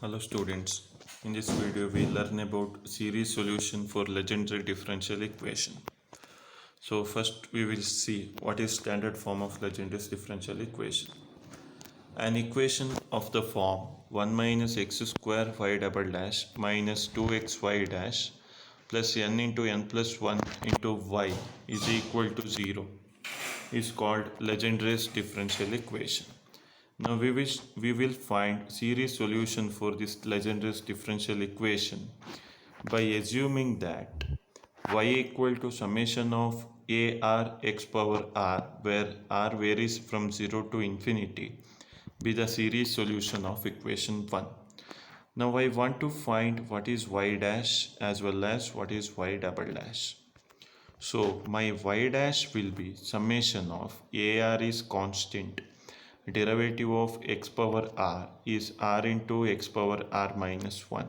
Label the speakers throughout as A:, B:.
A: Hello students, in this video we learn about series solution for Legendres differential equation. So first we will see what is standard form of Legendres differential equation. An equation of the form 1 minus x square y double dash minus 2xy dash plus n into n plus 1 into y is equal to 0 is called Legendres differential equation. Now we will find series solution for this Legendres differential equation by assuming that y equal to summation of a r x power r, where r varies from 0 to infinity, be the series solution of equation 1. Now I want to find what is y dash as well as what is y double dash. So my y dash will be summation of ar is constant, derivative of x power r is r into x power r minus 1.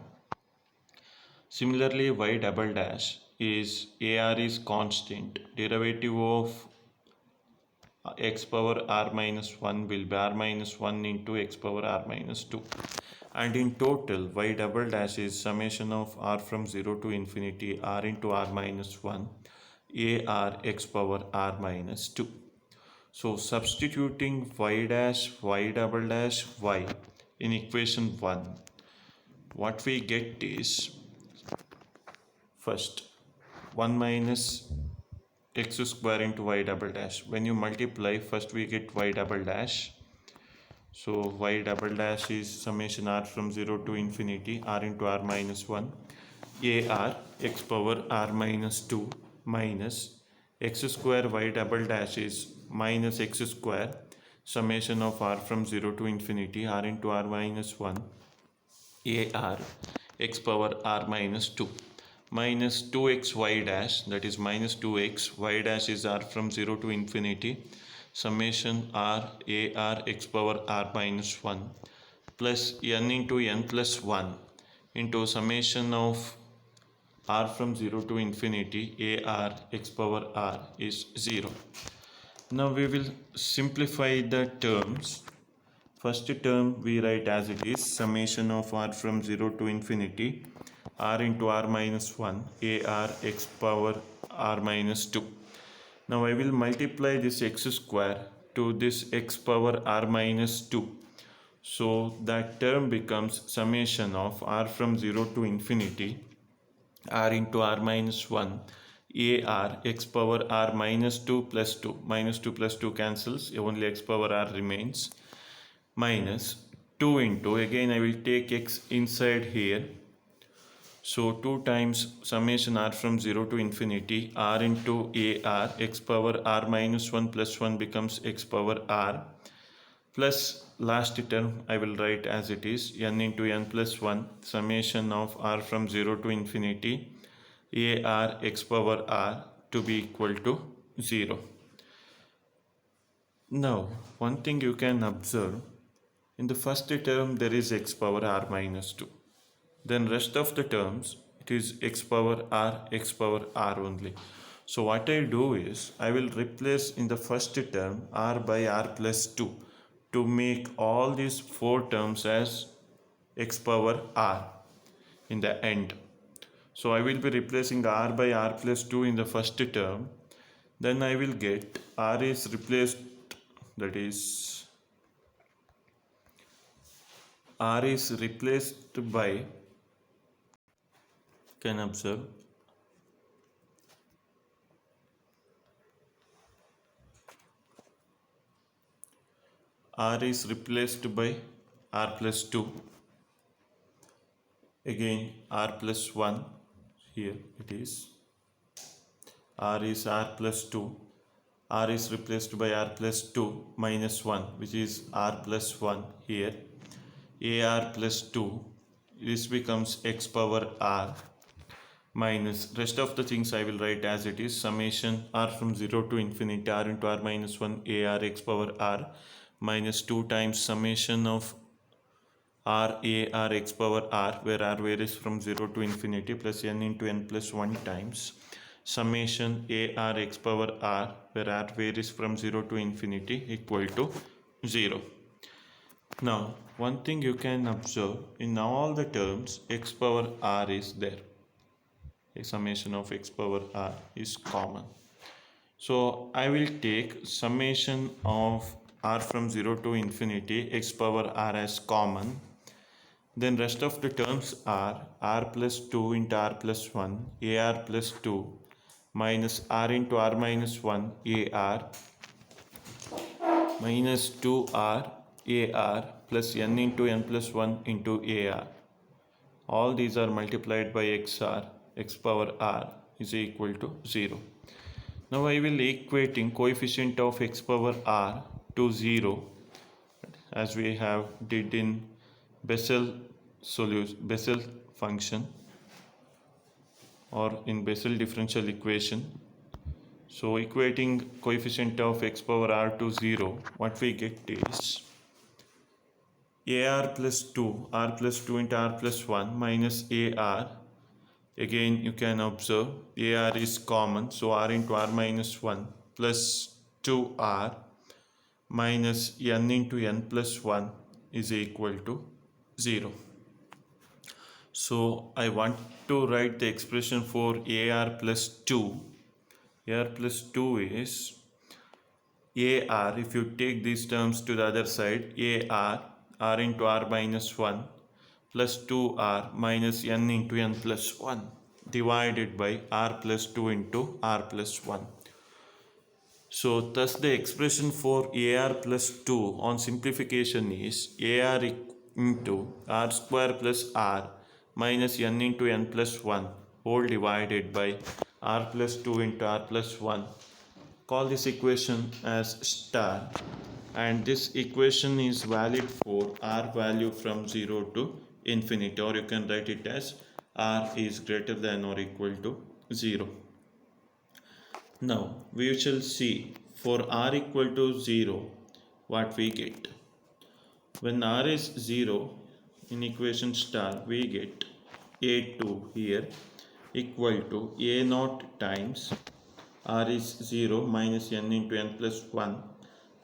A: Similarly, y double dash is ar is constant, derivative of x power r minus 1 will be r minus 1 into x power r minus 2. And in total, y double dash is summation of r from 0 to infinity r into r minus 1 ar x power r minus 2. So substituting y dash, y double dash, y in equation 1, what we get is first 1 minus x square into y double dash. When you multiply, first we get y double dash. So y double dash is summation r from 0 to infinity r into r minus 1 ar x power r minus 2 minus x square y double dash is minus x square summation of r from 0 to infinity r into r minus 1 ar x power r minus 2 minus 2xy dash, that is minus 2x, y dash is r from 0 to infinity summation r x power r minus 1 plus n into n plus 1 into summation of r from 0 to infinity ar x power r is 0. Now we will simplify the terms. First term we write as it is, summation of r from 0 to infinity r into r minus 1 ar x power r minus 2. Now I will multiply this x square to this x power r minus 2. So that term becomes summation of r from 0 to infinity r into r minus 1 ar x power r minus 2 plus 2. Minus 2 plus 2 cancels, only x power r remains, minus 2 into, again I will take x inside here. So 2 times summation r from 0 to infinity r into ar x power r minus 1 plus 1 becomes x power r, plus last term I will write as it is, n into n plus 1 summation of r from 0 to infinity ar x power r to be equal to 0. Now one thing you can observe, in the first term there is x power r minus 2. Then rest of the terms it is x power r only. So what I do is I will replace in the first term r by r plus 2 to make all these 4 terms as x power r in the end. So I will be replacing r by r plus 2 in the first term. Then I will get r is replaced, that is r is replaced by, can observe, r is replaced by r plus 2, again r plus 1, here it is r is r plus 2, r is replaced by r plus 2 minus 1, which is r plus 1 here, ar plus 2, this becomes x power r minus rest of the things I will write as it is, summation r from 0 to infinity r into r minus 1 ar x power r minus 2 times summation of r x power r, where r varies from 0 to infinity, plus n into n plus 1 times summation ar x power r, where r varies from 0 to infinity, equal to 0. Now one thing you can observe, in all the terms x power r is there. A summation of x power r is common. So I will take summation of r from 0 to infinity x power r as common. Then rest of the terms are r plus 2 into r plus 1 ar plus 2 minus r into r minus 1 ar minus 2r ar plus n into n plus 1 into ar. All these are multiplied by xr, x power r is equal to 0. Now I will equating coefficient of x power r to 0 as we have did in Bessel function or in Bessel differential equation. So equating coefficient of x power r to 0, what we get is ar plus 2, r plus 2 into r plus 1 minus ar. Again you can observe ar is common, so r into r minus 1 plus 2r minus n into n plus 1 is equal to 0. So I want to write the expression for ar plus 2. ar plus 2 is ar, if you take these terms to the other side, ar r into r minus 1 plus 2r minus n into n plus 1 divided by r plus 2 into r plus 1. So thus the expression for ar plus 2 on simplification is ar into r square plus r minus n into n plus 1 whole divided by r plus 2 into r plus 1. Call this equation as star, and this equation is valid for r value from 0 to infinity, or you can write it as r is greater than or equal to 0. Now we shall see for r equal to 0 what we get. When r is 0 in equation star, we get a2 here equal to a naught times r is 0 minus n into n plus 1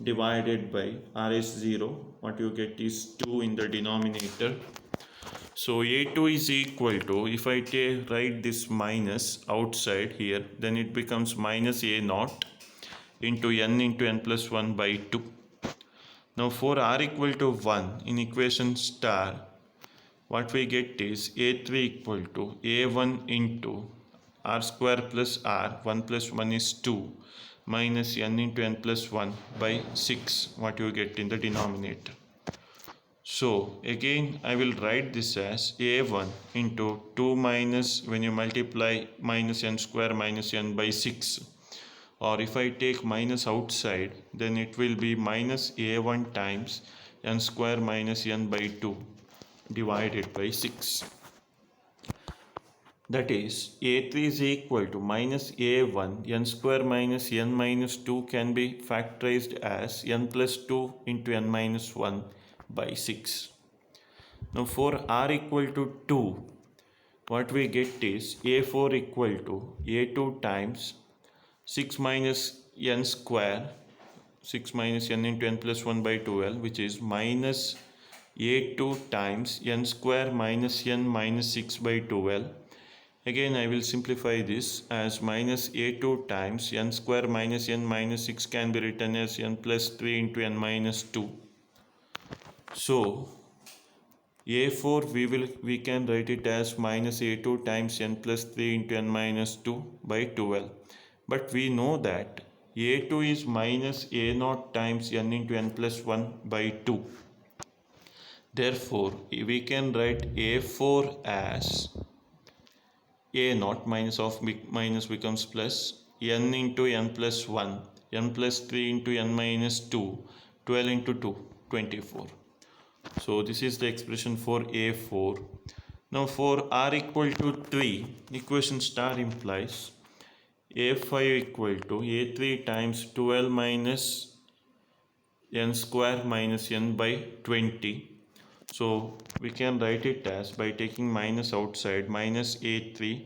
A: divided by r is 0, what you get is 2 in the denominator. So a2 is equal to, if I write this minus outside here, then it becomes minus a naught into n plus 1 by 2. Now for r equal to 1 in equation star, what we get is a3 equal to a1 into r square plus r, 1 plus 1 is 2 minus n into n plus 1 by 6, what you get in the denominator. So again I will write this as a1 into 2 minus, when you multiply minus n square minus n by 6, or if I take minus outside, then it will be minus a1 times n square minus n by 2 divided by 6. That is a3 is equal to minus a1 n square minus n minus 2 can be factorized as n plus 2 into n minus 1 by 6. Now for r equal to 2, what we get is a4 equal to a2 times 6 minus n square, 6 minus n into n plus 1 by 12, which is minus a2 times n square minus n minus 6 by 12. Again I will simplify this as minus a2 times n square minus n minus 6 can be written as n plus 3 into n minus 2. So a4 we can write it as minus a2 times n plus 3 into n minus 2 by 12. But we know that a2 is minus a0 times n into n plus 1 by 2. Therefore we can write a4 as a0 minus of minus becomes plus n into n plus 1, n plus 3 into n minus 2, 12 into 2, 24. So this is the expression for a4. Now for r equal to 3, equation star implies a5 equal to a3 times 12 minus n square minus n by 20. So we can write it as, by taking minus outside, minus a3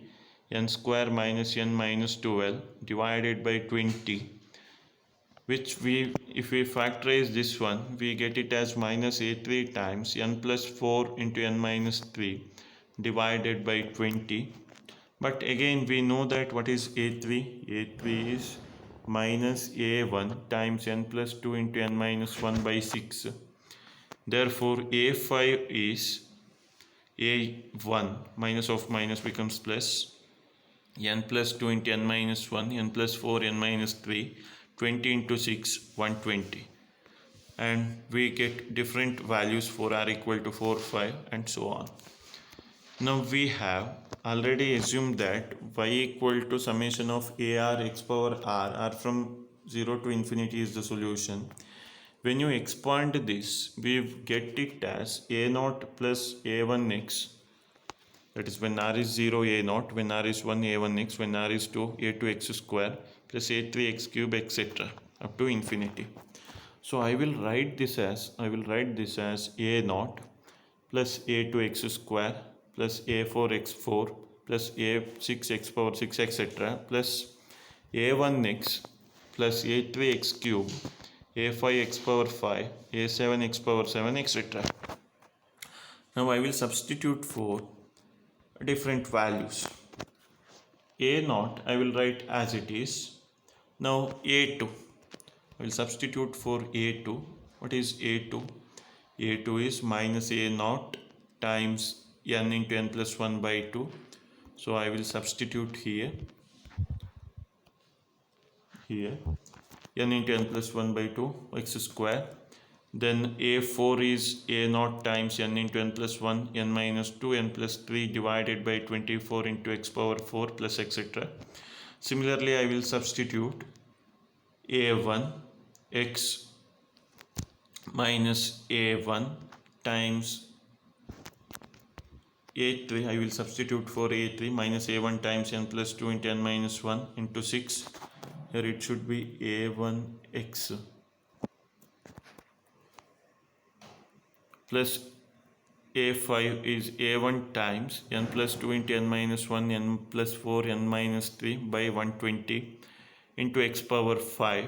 A: n square minus n minus 12 divided by 20 which if we factorize this one, we get it as minus a3 times n plus 4 into n minus 3 divided by 20. But again we know that what is a3? a3 is minus a1 times n plus 2 into n minus 1 by 6. Therefore a5 is a1 minus of minus becomes plus n plus 2 into n minus 1, n plus 4, n minus 3, 20 into 6, 120. And we get different values for r equal to 4, 5 and so on. Now we have already assumed that y equal to summation of ar x power r from 0 to infinity is the solution. When you expand this, we get it as a naught plus a1x. That is when r is 0 a naught, when r is 1 a1x, when r is 2 a2x square plus a3x cube etc. up to infinity. So I will write this as a naught plus a2x square plus a4x4 plus a6x power 6 etc. plus a1x plus a3x cube a5x power 5 a7x power 7 etc. Now I will substitute for different values. A naught I will write as it is. Now a2 I will substitute for a2. What is a2? a2 is minus a naught times n into n plus 1 by 2. So I will substitute here n into n plus 1 by 2 x square. Then a4 is a naught times n into n plus 1 n minus 2 n plus 3 divided by 24 into x power 4 plus etc. Similarly I will substitute a1 x minus a1 times a3. I will substitute for a3 minus a1 times n plus 2 into n minus 1 into 6. Here it should be a1x plus a5 is a1 times n plus 2 into n minus 1 n plus 4 n minus 3 by 120 into x power 5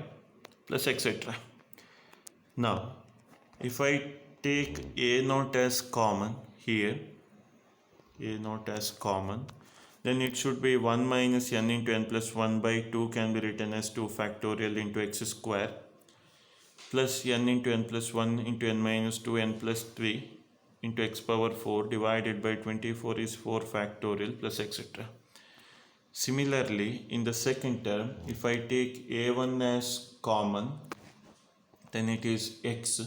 A: plus etc. Now if I take a naught as common here, a naught as common, then it should be 1 minus n into n plus 1 by 2 can be written as 2 factorial into x square plus n into n plus 1 into n minus 2 n plus 3 into x power 4 divided by 24 is 4 factorial plus etc. Similarly, in the second term, if I take a1 as common, then it is x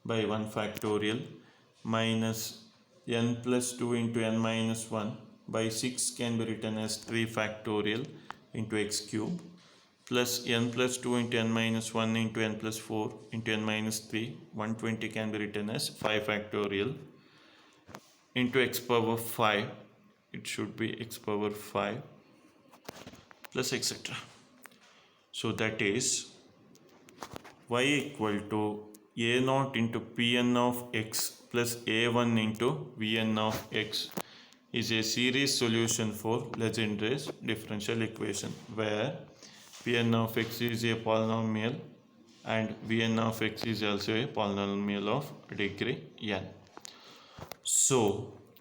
A: by 1 factorial minus n plus 2 into n minus 1 by 6 can be written as 3 factorial into x cube plus n plus 2 into n minus 1 into n plus 4 into n minus 3, 120 can be written as 5 factorial into x power 5. It should be x power 5 plus etc. So that is y equal to a naught into pn of x plus a1 into vn of x is a series solution for Legendres differential equation where pn of x is a polynomial and vn of x is also a polynomial of degree n. So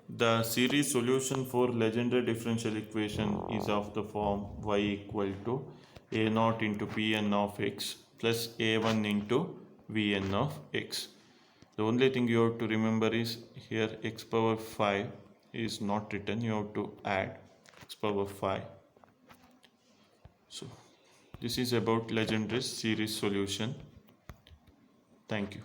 A: the series solution for Legendre differential equation is of the form y equal to a naught into pn of x plus a1 into vn of x. The only thing you have to remember is here x power 5 is not written, you have to add x power 5. So this is about Legendre's series solution. Thank you.